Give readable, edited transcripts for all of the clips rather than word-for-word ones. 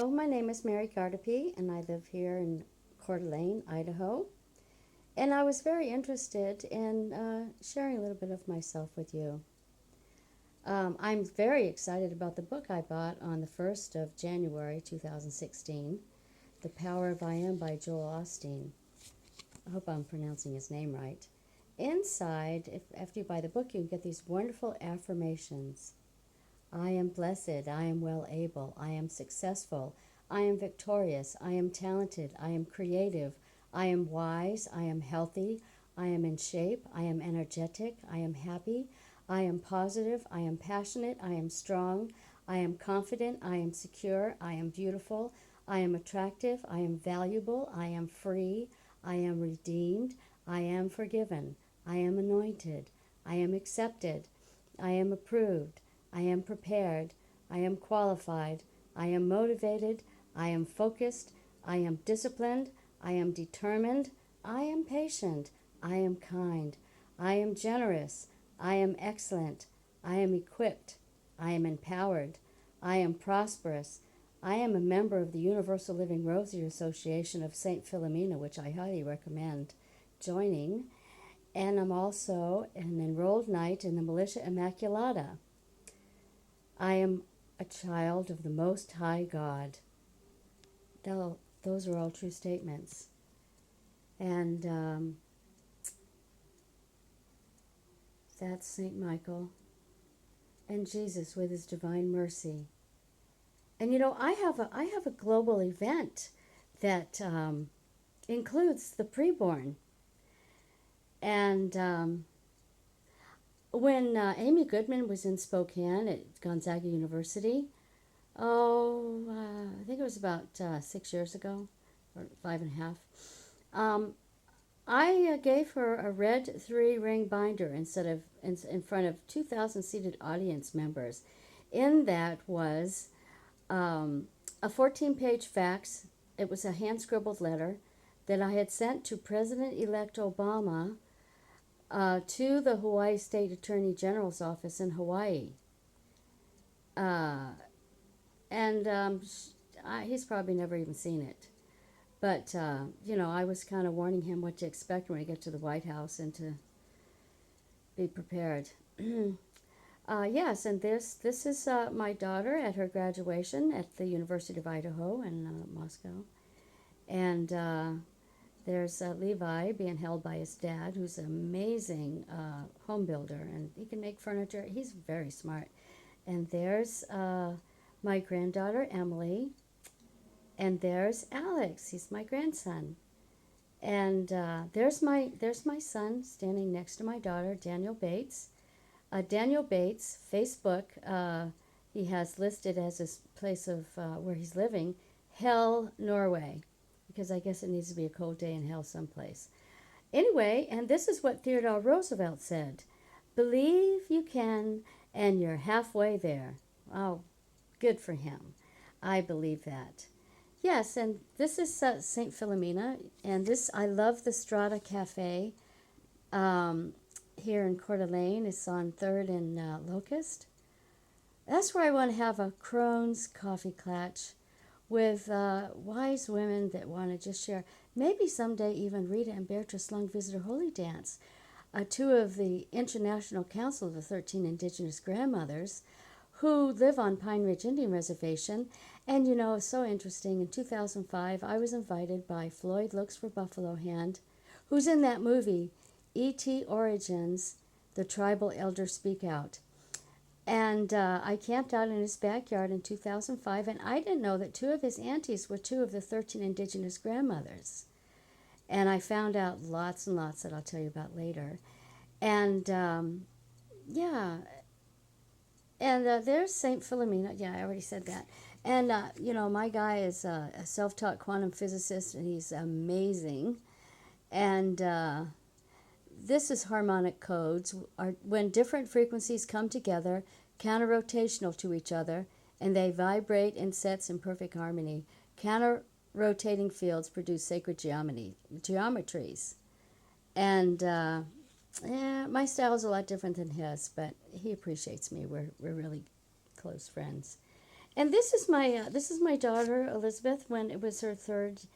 Hello, my name is Mary Gardapi, and I live here in Coeur d'Alene, Idaho. And I was very interested in sharing a little bit of myself with you. I'm very excited about the book I bought on the 1st of January 2016, The Power of I Am by Joel Osteen. I hope I'm pronouncing his name right. Inside, after you buy the book, you can get these wonderful affirmations. I am blessed, I am well able, I am successful, I am victorious, I am talented, I am creative, I am wise, I am healthy, I am in shape, I am energetic, I am happy, I am positive, I am passionate, I am strong, I am confident, I am secure, I am beautiful, I am attractive, I am valuable, I am free, I am redeemed, I am forgiven, I am anointed, I am accepted, I am approved, I am prepared, I am qualified, I am motivated, I am focused, I am disciplined, I am determined, I am patient, I am kind, I am generous, I am excellent, I am equipped, I am empowered, I am prosperous, I am a member of the Universal Living Rosary Association of St. Philomena, which I highly recommend joining, and I'm also an enrolled knight in the Militia Immaculata. I am a child of the Most High God. Those are all true statements. And that's St. Michael and Jesus with his divine mercy. And I have a global event that includes the preborn. And when Amy Goodman was in Spokane at Gonzaga University, I think it was about 6 years ago, or 5.5. I gave her a red 3-ring binder instead of in front of 2,000 seated audience members. In that was a 14-page fax. It was a hand-scribbled letter that I had sent to President-elect Obama to the Hawaii State Attorney General's office in Hawaii. And he's probably never even seen it. But, I was kind of warning him what to expect when we get to the White House and to be prepared. Yes, and this is my daughter at her graduation at the University of Idaho in Moscow. And there's Levi being held by his dad, who's an amazing home builder, and he can make furniture. He's very smart. And there's my granddaughter, Emily. And there's Alex. He's my grandson. And there's my son standing next to my daughter, Daniel Bates. Daniel Bates, Facebook, he has listed as his place of where he's living, Hell, Norway, because I guess it needs to be a cold day in hell someplace. Anyway, and this is what Theodore Roosevelt said: "Believe you can, and you're halfway there." Oh, good for him. I believe that. Yes, and this is St. Philomena, and I love the Strata Cafe here in Coeur d'Alene. It's on 3rd and Locust. That's where I want to have a crone's coffee clatch with wise women that want to just share. Maybe someday even Rita and Beatrice Lung visit a holy dance. Two of the International Council of the 13 Indigenous Grandmothers who live on Pine Ridge Indian Reservation. And it's so interesting. In 2005, I was invited by Floyd Looks for Buffalo Hand, who's in that movie, E.T. Origins, The Tribal Elder Speak Out. And I camped out in his backyard in 2005, and I didn't know that 2 of his aunties were 2 of the 13 Indigenous grandmothers. And I found out lots and lots that I'll tell you about later. And, yeah. And there's St. Philomena. Yeah, I already said that. And, my guy is a self-taught quantum physicist, and he's amazing. And this is harmonic codes. When different frequencies come together, counter-rotational to each other, and they vibrate in sets in perfect harmony. Counter-rotating fields produce sacred geometries. And my style is a lot different than his, but he appreciates me. We're really close friends. And this is my daughter Elizabeth when it was her 3rd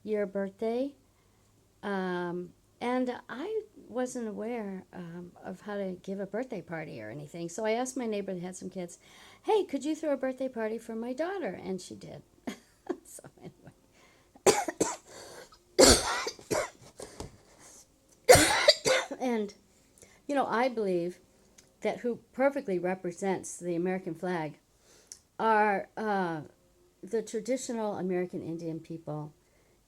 year birthday. And I wasn't aware of how to give a birthday party or anything. So I asked my neighbor that had some kids, hey, could you throw a birthday party for my daughter? And she did. So anyway. And, I believe that who perfectly represents the American flag are the traditional American Indian people.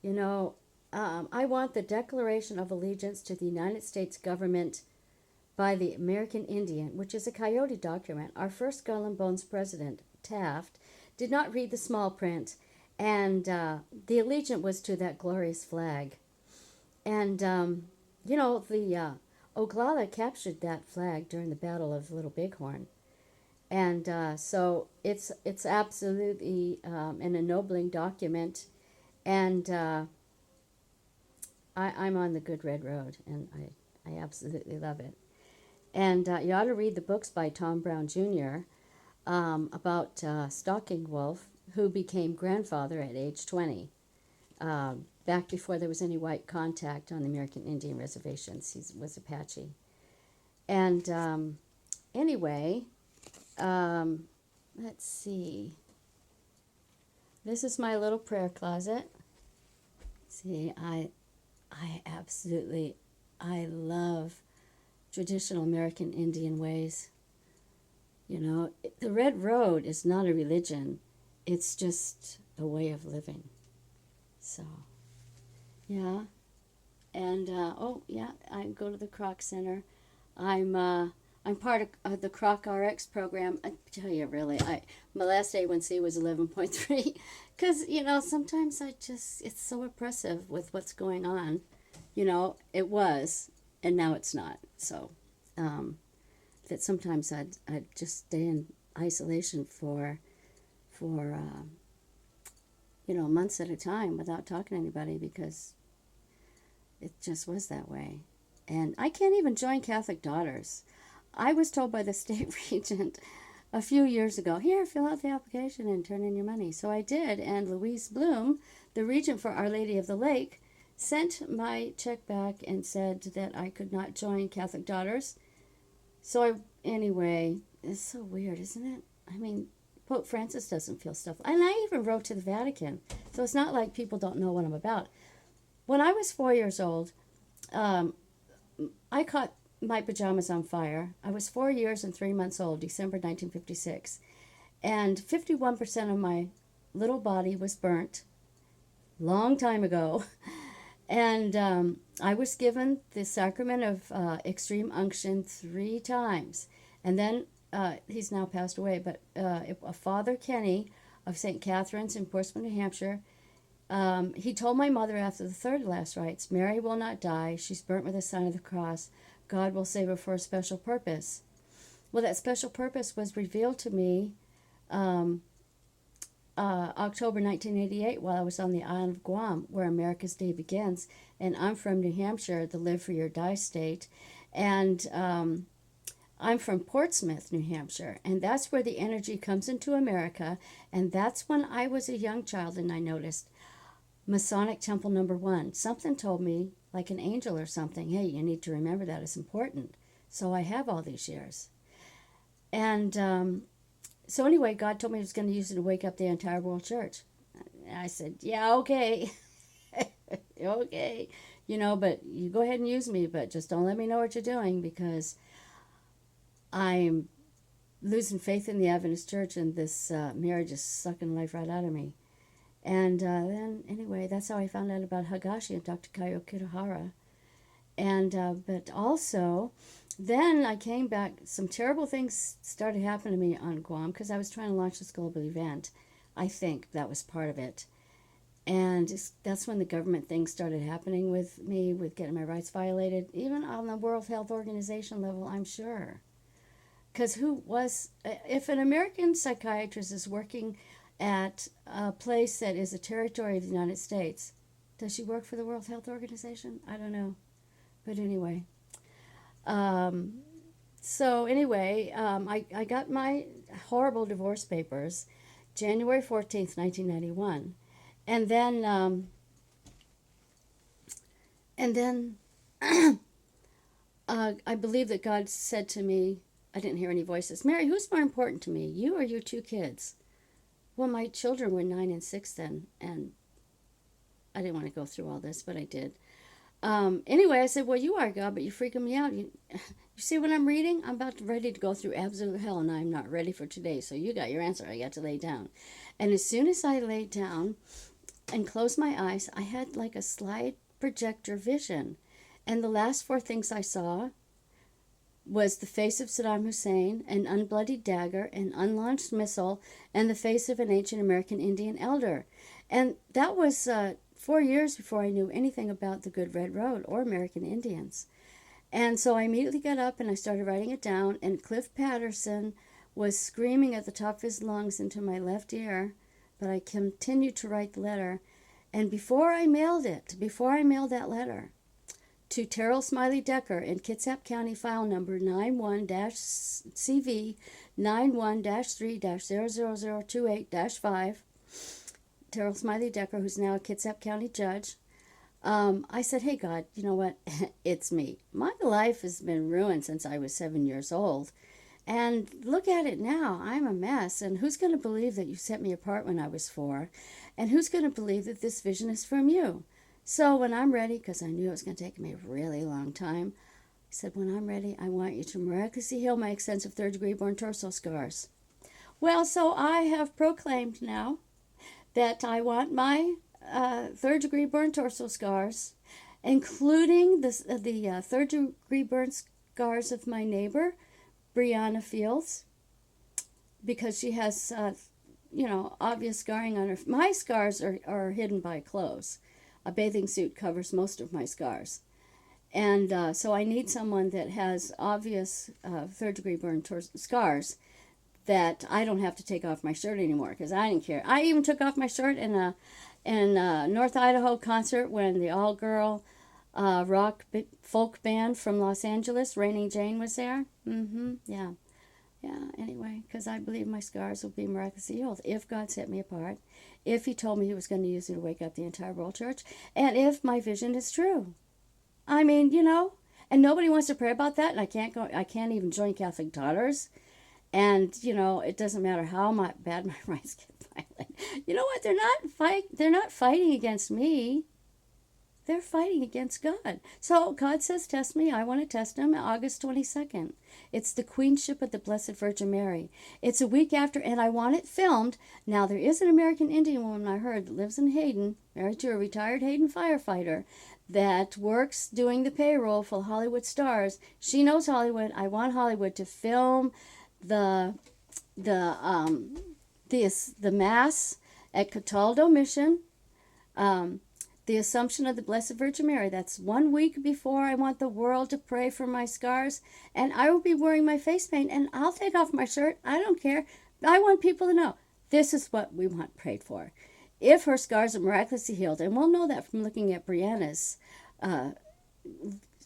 You know, I want the Declaration of Allegiance to the United States government by the American Indian, which is a coyote document. Our first Skull and Bones president, Taft, did not read the small print, and the allegiance was to that glorious flag. And, the Oglala captured that flag during the Battle of Little Bighorn. And so it's absolutely an ennobling document, and I'm on the good red road, and I absolutely love it. And you ought to read the books by Tom Brown Jr. About Stalking Wolf, who became grandfather at age 20, back before there was any white contact on the American Indian reservations. He was Apache. And anyway, let's see. This is my little prayer closet. See, I love traditional American Indian ways. The Red Road is not a religion. It's just a way of living. So, yeah. And, I go to the Croc Center. I'm part of the Croc RX program. I tell you, really, my last A1C was 11.3 because, sometimes it's so oppressive with what's going on. It was, and now it's not. So, that sometimes I'd just stay in isolation for months at a time without talking to anybody because it just was that way. And I can't even join Catholic Daughters. I was told by the state regent a few years ago, here, fill out the application and turn in your money. So I did, and Louise Bloom, the regent for Our Lady of the Lake, sent my check back and said that I could not join Catholic Daughters. So anyway, it's so weird, isn't it? I mean, Pope Francis doesn't feel stuff. And I even wrote to the Vatican. So it's not like people don't know what I'm about. When I was 4 years old, I caught my pajamas on fire. I was 4 years and 3 months old, December 1956. And 51% of my little body was burnt long time ago. And I was given the sacrament of extreme unction 3 times. And then, he's now passed away, but Father Kenny of St. Catherine's in Portsmouth, New Hampshire, he told my mother after the 3rd last rites, Mary will not die. She's burnt with the sign of the cross. God will save her for a special purpose. Well, that special purpose was revealed to me October 1988 while I was on the island of Guam, where America's Day begins. And I'm from New Hampshire, the live free or die state. And I'm from Portsmouth, New Hampshire. And that's where the energy comes into America. And that's when I was a young child and I noticed Masonic Temple number 1. Something told me, like an angel or something, hey, you need to remember that. It's important. So I have all these years. And so anyway, God told me He was going to use it to wake up the entire world church. And I said, yeah, okay. Okay. But you go ahead and use me, but just don't let me know what you're doing because I'm losing faith in the Adventist church and this marriage is sucking life right out of me. And then, anyway, that's how I found out about Hagashi and Dr. Kaio Kitahara. And, but also, then I came back, some terrible things started happening to me on Guam because I was trying to launch this global event. I think that was part of it. And that's when the government things started happening with me, with getting my rights violated, even on the World Health Organization level, I'm sure. Because if an American psychiatrist is working at a place that is a territory of the United States, does she work for the World Health Organization? I don't know. But anyway. So anyway, I got my horrible divorce papers January 14th, 1991. And then, and then I believe that God said to me, I didn't hear any voices, Mary, who's more important to me, you or your two kids? Well, my children were 9 and 6 then, and I didn't want to go through all this, but I did. Anyway, I said, well, you are God, but you're freaking me out. You see what I'm reading? I'm about ready to go through absolute hell, and I'm not ready for today. So you got your answer. I got to lay down. And as soon as I laid down and closed my eyes, I had like a slide projector vision. And the last four things I saw was the face of Saddam Hussein, an unbloodied dagger, an unlaunched missile, and the face of an ancient American Indian elder. And that was 4 years before I knew anything about the Good Red Road or American Indians. And so I immediately got up and I started writing it down, and Cliff Patterson was screaming at the top of his lungs into my left ear, but I continued to write the letter. And before I mailed that letter to Terrell Smiley Decker in Kitsap County, file number 91-CV 91-3-00028-5, Terrell Smiley Decker, who's now a Kitsap County judge, I said, hey, God, you know what? It's me. My life has been ruined since I was 7 years old. And look at it now. I'm a mess. And who's going to believe that you set me apart when I was 4? And who's going to believe that this vision is from you? So when I'm ready, because I knew it was going to take me a really long time, I said, when I'm ready, I want you to miraculously heal my extensive third-degree burn torso scars. Well, so I have proclaimed now that I want my third-degree burn torso scars, including the third-degree burn scars of my neighbor, Brianna Fields, because she has, obvious scarring on her. My scars are hidden by clothes. A bathing suit covers most of my scars. And so I need someone that has obvious third-degree burn scars that I don't have to take off my shirt anymore, because I didn't care. I even took off my shirt in a North Idaho concert when the all-girl rock folk band from Los Angeles, Raining Jane, was there. Yeah. Anyway, because I believe my scars will be miraculously healed if God set me apart, if He told me He was going to use me to wake up the entire world church, and if my vision is true. I mean, and nobody wants to pray about that, and I can't even join Catholic Daughters. And, it doesn't matter how bad my rights get violated. You know what? They're not fighting against me. They're fighting against God. So God says, test me. I want to test Him August 22nd. It's the Queenship of the Blessed Virgin Mary. It's a week after, and I want it filmed. Now, there is an American Indian woman I heard that lives in Hayden, married to a retired Hayden firefighter, that works doing the payroll for Hollywood stars. She knows Hollywood. I want Hollywood to film the Mass at Cataldo Mission, the Assumption of the Blessed Virgin Mary. That's 1 week before I want the world to pray for my scars, and I will be wearing my face paint, and I'll take off my shirt. I don't care. I want people to know this is what we want prayed for. If her scars are miraculously healed, and we'll know that from looking at Brianna's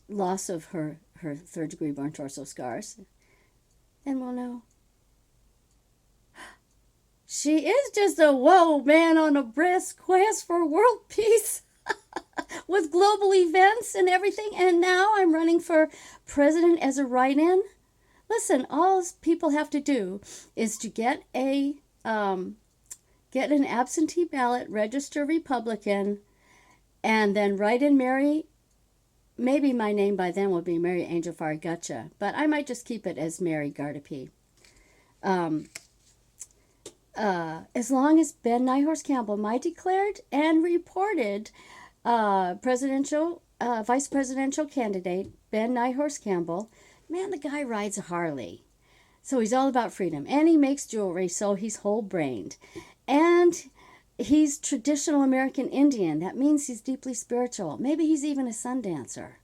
loss of her third-degree burn torso scars, then we'll know. She is just a man on a brisk quest for world peace with global events and everything. And now I'm running for president as a write-in. Listen, all people have to do is to get an absentee ballot, register Republican, and then write in Mary. Maybe my name by then will be Mary Angel Fargutcha, but I might just keep it as Mary Gardapi. As long as Ben Nyhorst Campbell, my declared and reported vice presidential candidate, Ben Nyhorst Campbell, man, the guy rides a Harley. So he's all about freedom. And he makes jewelry, so he's whole-brained. And he's traditional American Indian. That means he's deeply spiritual. Maybe he's even a sun dancer.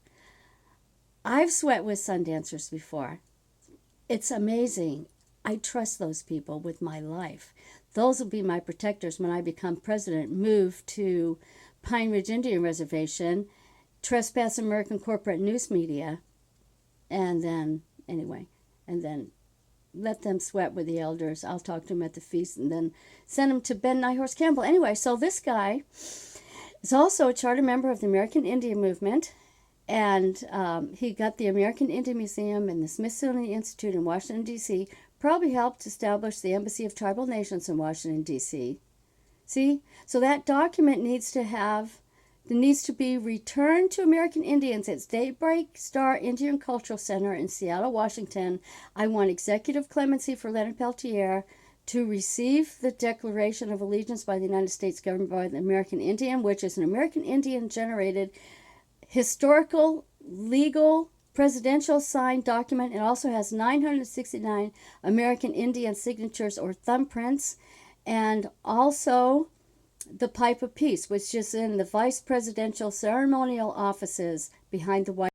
I've sweat with sun dancers before. It's amazing. I trust those people with my life. Those will be my protectors when I become president, move to Pine Ridge Indian Reservation, trespass American corporate news media, and then let them sweat with the elders. I'll talk to him at the feast and then send him to Ben Nyhorse Campbell. Anyway, so this guy is also a charter member of the American Indian Movement, and he got the American Indian Museum and the Smithsonian Institute in Washington, D.C., probably helped establish the Embassy of Tribal Nations in Washington, D.C. See? So that document needs to be returned to American Indians. It's Daybreak Star Indian Cultural Center in Seattle, Washington. I want executive clemency for Leonard Peltier to receive the Declaration of Allegiance by the United States government by the American Indian, which is an American Indian-generated historical, legal, presidential signed document. It also has 969 American Indian signatures or thumbprints, and also the Pipe of Peace, which is in the vice presidential ceremonial offices behind the White